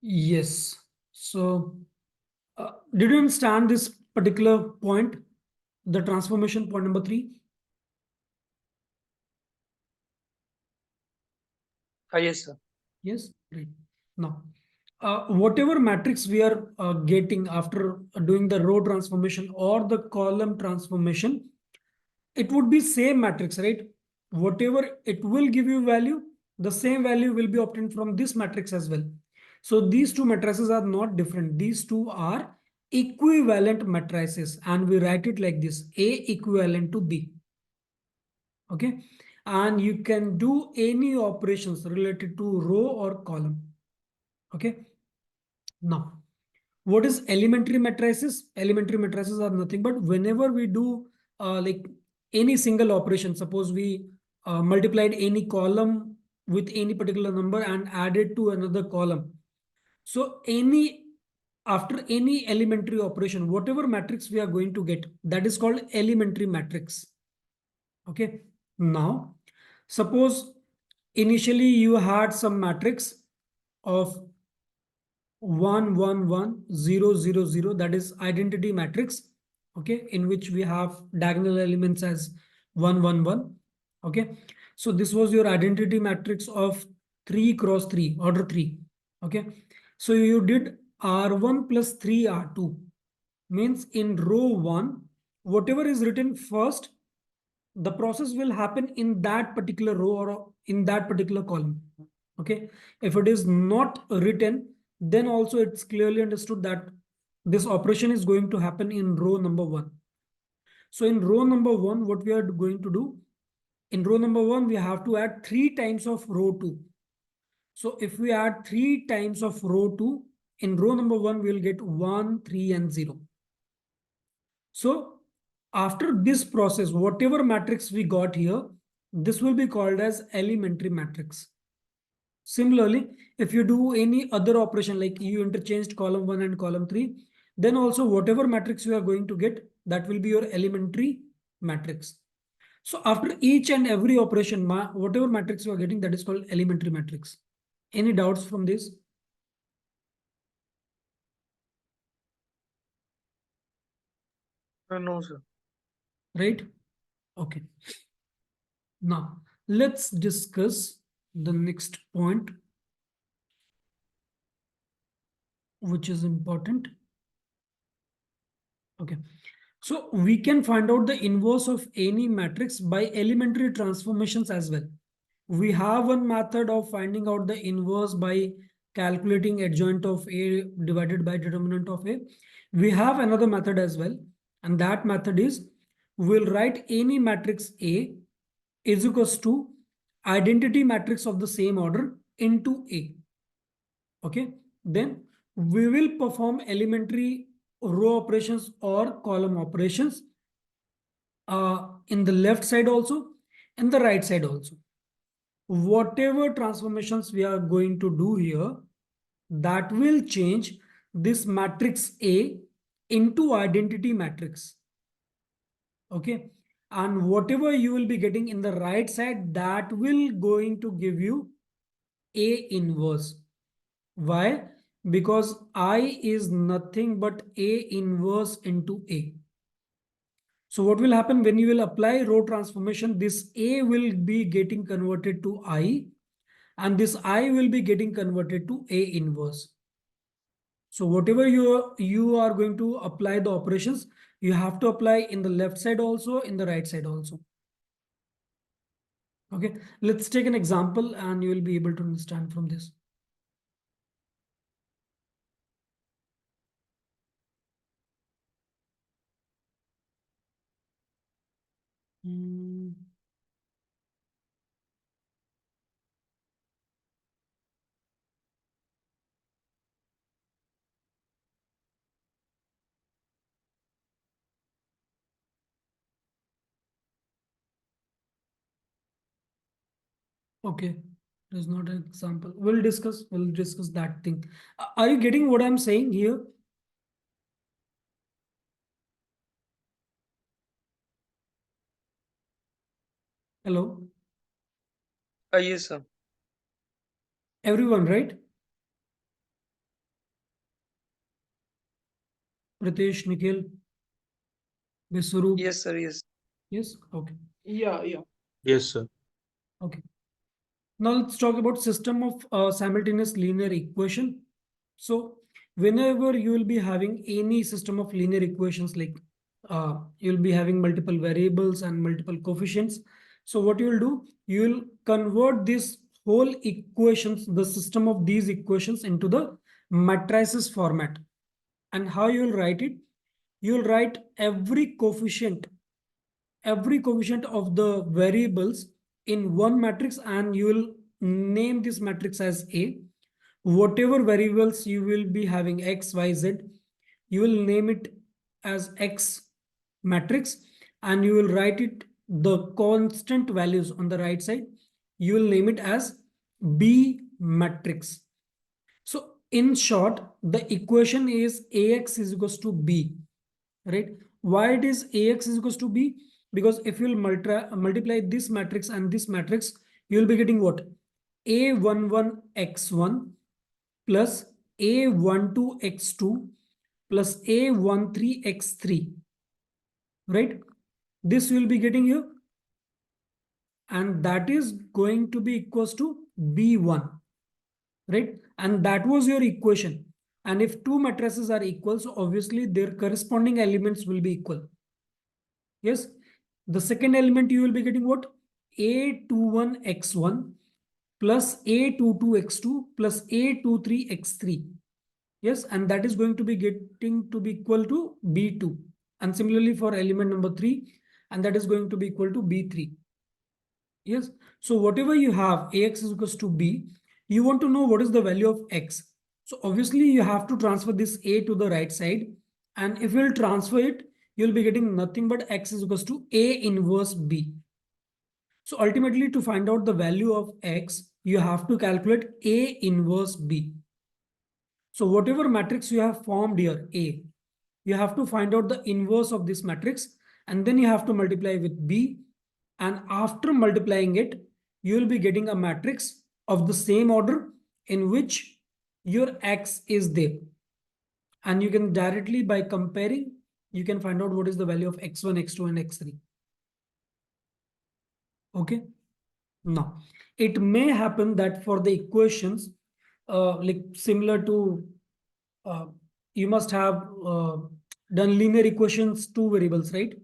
Yes. So, did you understand this particular point, the transformation point number three? Yes, sir. Yes, great. Now, whatever matrix we are getting after doing the row transformation or the column transformation, it would be same matrix, right? Whatever it will give you value, the same value will be obtained from this matrix as well. So these two matrices are not different. These two are equivalent matrices, and we write it like this: A equivalent to B. Okay. And you can do any operations related to row or column. Okay. Now, what is elementary matrices? Elementary matrices are nothing but whenever we do like any single operation, suppose we multiplied any column with any particular number and added to another column. So any after any elementary operation, whatever matrix we are going to get, that is called elementary matrix. Okay. Now, suppose initially you had some matrix of 1 1 1 0 0 0, that is identity matrix. Okay, in which we have diagonal elements as 1 1 1. Okay, so this was your identity matrix of 3 cross 3, order 3. Okay, so you did R1 plus 3 R2, means in row 1, whatever is written first, the process will happen in that particular row or in that particular column. Okay, if it is not written, then also it's clearly understood that this operation is going to happen in row number 1. So in row number 1, what we are going to do, in row number 1 we have to add 3 times of row 2. So if we add 3 times of row 2, in row number 1 we will get 1 3 and 0. So after this process, whatever matrix we got here, this will be called as elementary matrix. Similarly, if you do any other operation, like you interchanged column 1 and column 3, then also whatever matrix you are going to get, that will be your elementary matrix. So after each and every operation, whatever matrix you are getting, that is called elementary matrix. Any doubts from this? No, sir. Right? Okay. Now, let's discuss the next point, which is important. Okay. So we can find out the inverse of any matrix by elementary transformations as well. We have one method of finding out the inverse by calculating adjoint of A divided by determinant of A. We have another method as well. And that method is, we'll write any matrix A is equals to identity matrix of the same order into A. Okay. Then we will perform elementary row operations or column operations in the left side also and the right side also. Whatever transformations we are going to do here, that will change this matrix A into identity matrix. Okay. And whatever you will be getting in the right side, that will going to give you A inverse. Why? Because I is nothing but A inverse into A. So what will happen when you will apply row transformation? This A will be getting converted to I, and this I will be getting converted to A inverse. So whatever you are going to apply the operations, you have to apply in the left side also, in the right side also. Okay, let's take an example and you will be able to understand from this. Hmm. Okay, there's not an example. We'll discuss that thing. Are you getting what I'm saying here? Hello, Yes, sir. everyone, right? Pritesh, Nikhil, Viswarup? Yes, sir. Yes. Yes? Okay. Yeah, yeah. Yes, sir. Okay. Now let's talk about system of simultaneous linear equation. So whenever you will be having any system of linear equations, like you'll be having multiple variables and multiple coefficients. So what you will do, you will convert this whole equations, the system of these equations into the matrices format. And how you will write it? You will write every coefficient of the variables in one matrix, and you will name this matrix as A. Whatever variables you will be having x, y, z, you will name it as X matrix, and you will write it the constant values on the right side. You will name it as B matrix. So in short, the equation is AX is equals to B, right? Why it is AX is equals to B? Because if you will multiply this matrix and this matrix, you will be getting what? A11x1 plus A12x2 plus A13x3, right? This will be getting here, and that is going to be equals to B1, right? And that was your equation. And if two matrices are equal, so obviously their corresponding elements will be equal. Yes. The second element you will be getting what? A21x1 plus A22x2 plus A23x3. Yes, and that is going to be getting to be equal to B2. And similarly for element number 3, and that is going to be equal to B3. Yes. So whatever you have, AX is equals to B, you want to know what is the value of X. So obviously you have to transfer this A to the right side. And if you'll transfer it, you'll be getting nothing but X is equals to A inverse B. So ultimately to find out the value of X, you have to calculate A inverse B. So whatever matrix you have formed here, A, you have to find out the inverse of this matrix, and then you have to multiply with B. And after multiplying it, you will be getting a matrix of the same order in which your X is there. And you can directly, by comparing, you can find out what is the value of X1, X2, and X3. Okay. Now, it may happen that for the equations, like similar to, uh, you must have done linear equations, two variables, right?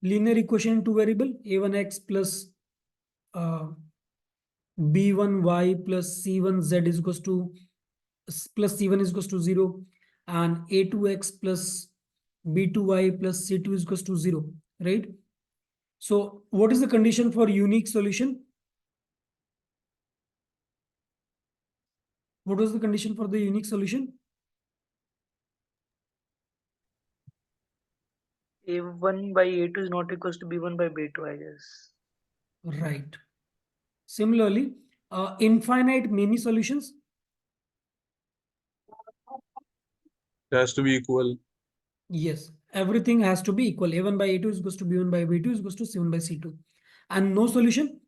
Linear equation two variable, a1x plus b1y plus c1z is equals to plus c1 is equals to 0, and a2x plus b2y plus c2 is equals to 0, right? So what is the condition for unique solution? What was the condition for the unique solution? A1 by A2 is not equals to B1 by B2, I guess. Right. Similarly, infinite many solutions. It has to be equal. Yes, everything has to be equal. A1 by A2 is equals to B1 by B2 is equals to C1 by C2. And no solution?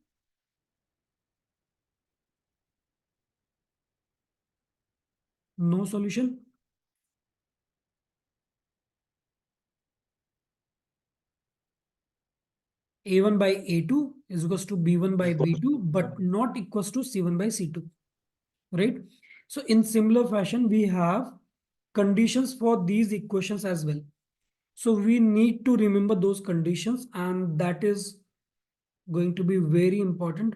No solution? A1 by A2 is equals to B1 by B2, but not equals to C1 by C2, right? So in similar fashion, we have conditions for these equations as well. So we need to remember those conditions, and that is going to be very important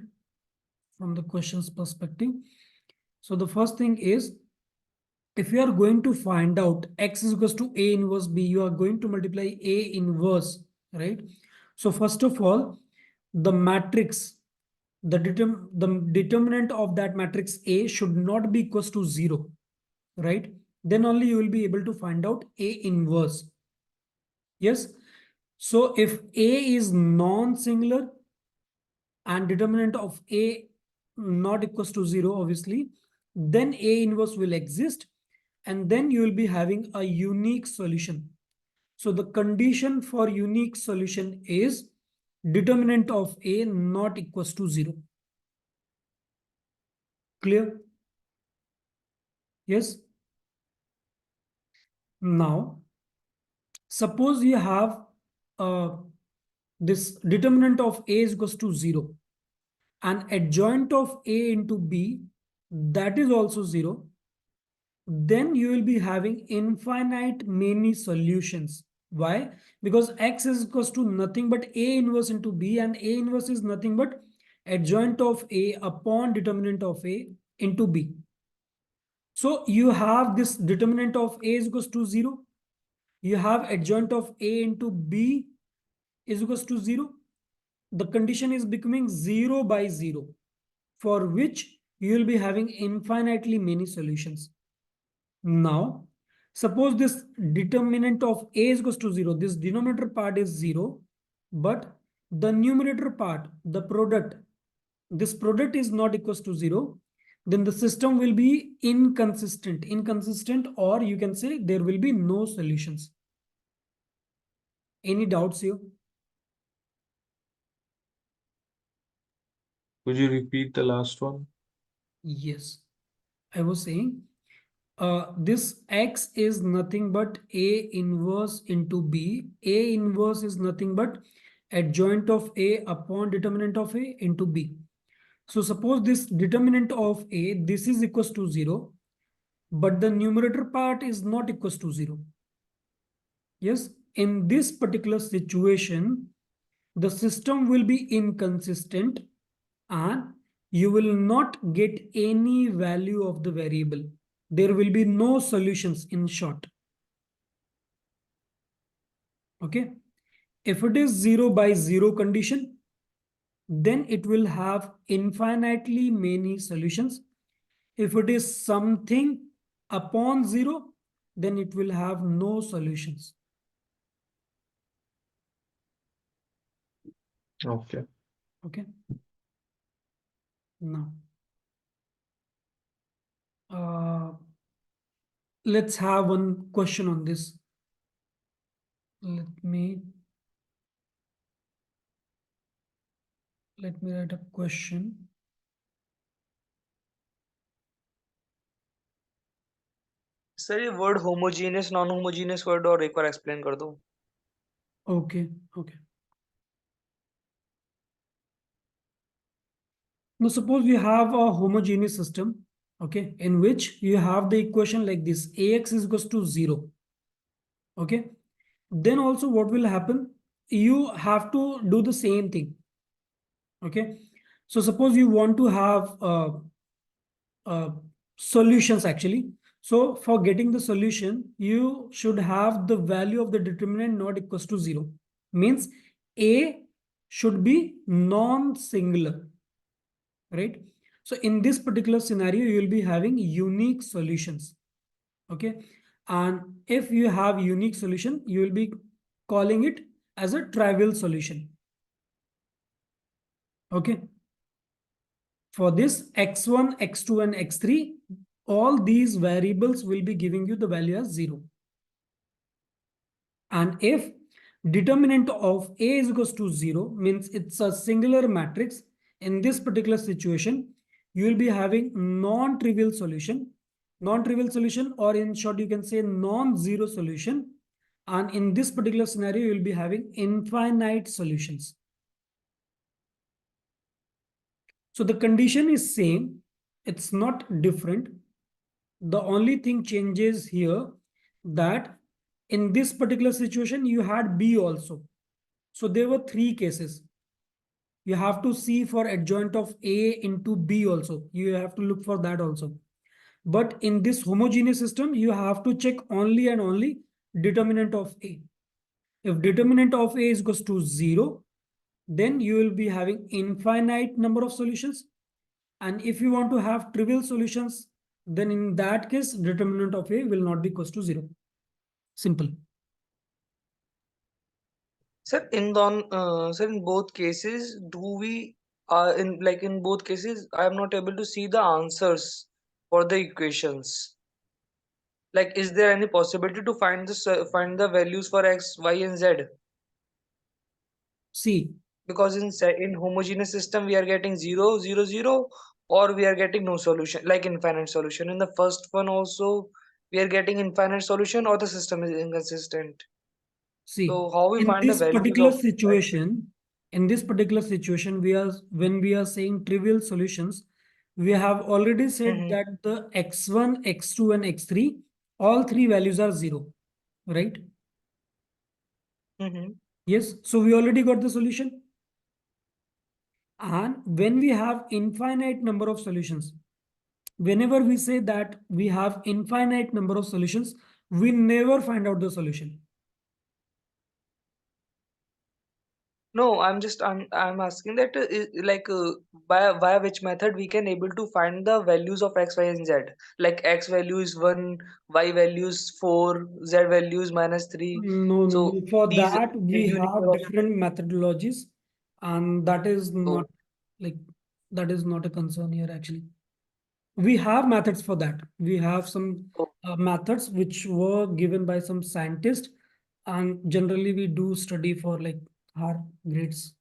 from the questions perspective. So the first thing is, if you are going to find out X is equals to A inverse B, you are going to multiply A inverse, right? So first of all, the matrix, the determinant of that matrix A should not be equals to 0, right? Then only you will be able to find out A inverse. Yes. So if A is non-singular and determinant of A not equals to 0, obviously, then A inverse will exist, and then you will be having a unique solution. So the condition for unique solution is determinant of A not equals to 0. Clear? Yes. Now, suppose you have this determinant of A is equals to 0 and adjoint of A into B, that is also 0, then you will be having infinite many solutions. Why? Because X is equals to nothing but A inverse into B, and A inverse is nothing but adjoint of A upon determinant of A into B. So you have this determinant of A is equals to 0. You have adjoint of A into B is equals to 0. The condition is becoming 0 by 0, for which you will be having infinitely many solutions. Now, suppose this determinant of A is equals to 0. This denominator part is 0, but the numerator part, the product, this product is not equals to 0. Then the system will be inconsistent, or you can say there will be no solutions. Any doubts here? Could you repeat the last one? Yes. I was saying this X is nothing but A inverse into B. A inverse is nothing but adjoint of A upon determinant of A into B. So suppose this determinant of A, this is equals to 0, but the numerator part is not equals to 0. Yes, in this particular situation, the system will be inconsistent and you will not get any value of the variable. There will be no solutions, in short. Okay. If it is 0 by 0 condition, then it will have infinitely many solutions. If it is something upon 0, then it will have no solutions. Okay. Okay. Now, let's have one question on this. Let me write a question. Sir ये word homogeneous non homogeneous word और एक बार explain कर दो. Okay, okay. Now suppose we have a homogeneous system, okay, in which you have the equation like this: Ax is equals to 0. Okay. Then also what will happen? You have to do the same thing. Okay. So suppose you want to have solutions actually. So for getting the solution, you should have the value of the determinant not equals to 0. Means A should be non-singular, right? So in this particular scenario, you will be having unique solutions. Okay. And if you have unique solution, you will be calling it as a trivial solution. Okay. For this x1, x2, and x3, all these variables will be giving you the value as 0. And if determinant of A is equals to 0, means it's a singular matrix, in this particular situation, you will be having non-trivial solution, or in short, you can say non-zero solution. And in this particular scenario, you will be having infinite solutions. So the condition is same. It's not different. The only thing changes here that in this particular situation, you had B also. So there were 3 cases. You have to see for adjoint of A into B also. You have to look for that also. But in this homogeneous system, you have to check only and only determinant of A. If determinant of A is equals to 0, then you will be having infinite number of solutions. And if you want to have trivial solutions, then in that case, determinant of A will not be equals to 0. Simple. Sir, in both cases, do we in both cases, I am not able to see the answers for the equations. Like, is there any possibility to find the values for x, y, and z? See, Because in homogeneous system we are getting 0, 0, 0, or we are getting no solution, like infinite solution. In the first one also, we are getting infinite solution or the system is inconsistent. See, So how we in find the this values particular of x? situation, we are when we are saying trivial solutions, we have already said Mm-hmm. that the x1, x2, and x3, all three values are zero, right? Mm-hmm. Yes, so we already got the solution. And when we have infinite number of solutions, whenever we say that we have infinite number of solutions, we never find out the solution. No, I'm asking that by which method we can able to find the values of x, y, and z. Like x value is 1, y value is 4, z value is -3. No, no, So no. For these that, we unique have number of different methodologies, and so like that is not a concern here actually. We have methods for that. We have some oh, methods which were given by some scientists, and generally we do study for like our grades.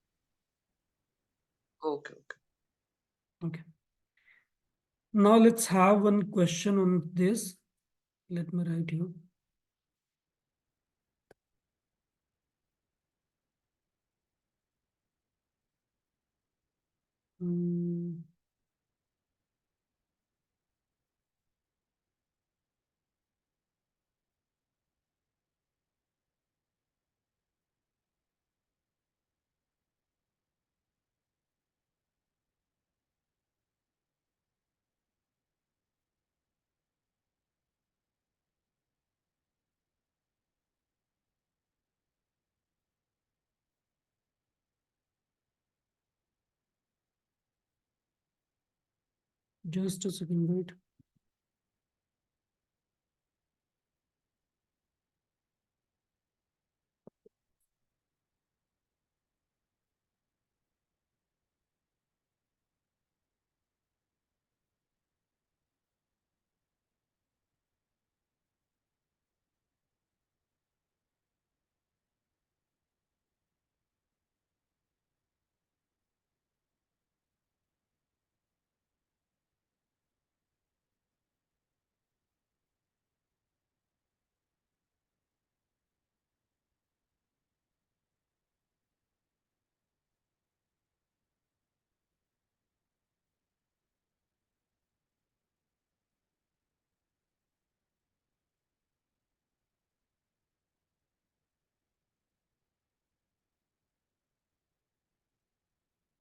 okay, okay. Okay. Now let's have one question on this. Let me write you. Hmm. Just a second, wait.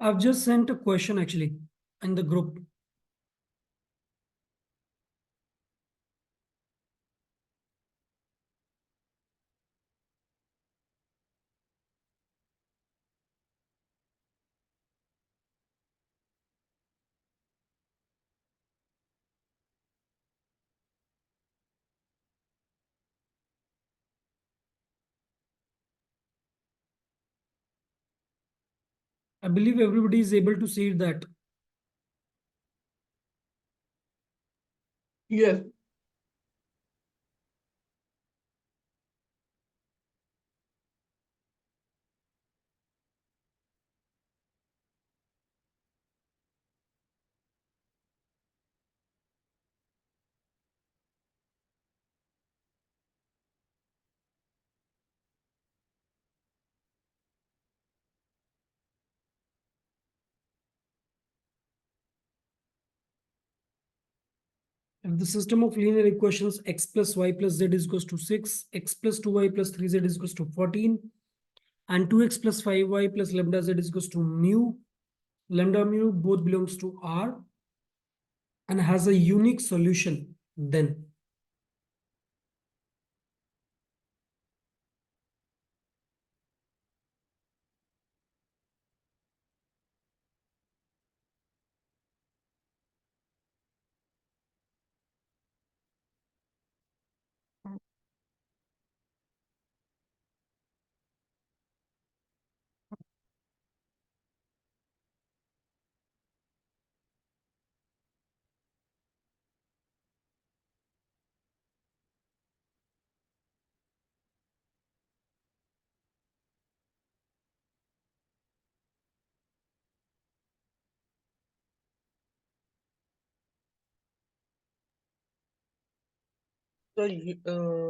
I've just sent a question actually in the group. I believe everybody is able to see that. Yes. If the system of linear equations x plus y plus z is equals to 6, x plus 2y plus 3z is equals to 14, and 2x plus 5y plus lambda z is equals to mu, lambda mu both belongs to R and has a unique solution, then So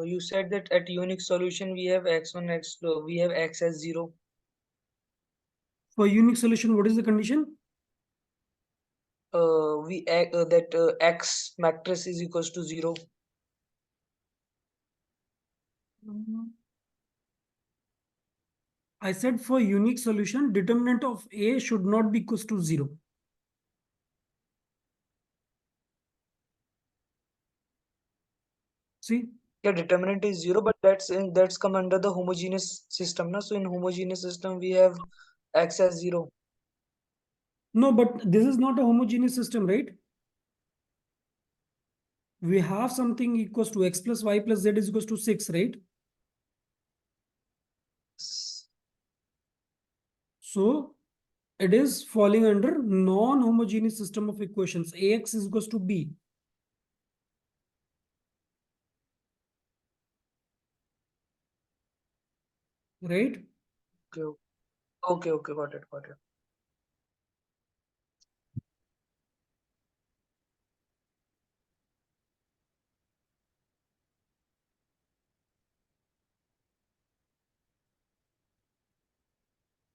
you said that at unique solution we have x1, x2, we have x as 0. For unique solution, what is the condition? X matrix is equals to 0. I said for unique solution, determinant of A should not be equals to 0. See? Yeah, determinant is 0, but that's come under the homogeneous system, na? So in homogeneous system we have x as 0. No, but this is not a homogeneous system, right? We have something equals to x plus y plus z is equals to 6, right? So it is falling under non-homogeneous system of equations. Ax is equals to b. Right? Okay, okay, got it, got it.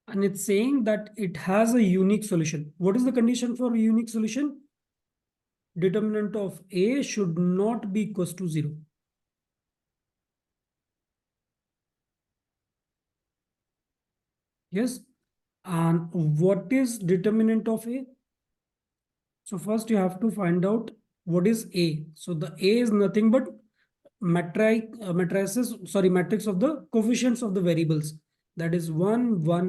And it's saying that it has a unique solution. What is the condition for a unique solution? Determinant of A should not be equals to 0. Yes. And what is determinant of A? So first you have to find out what is A. So the A is nothing but matrices of the coefficients of the variables. That is 1, 1,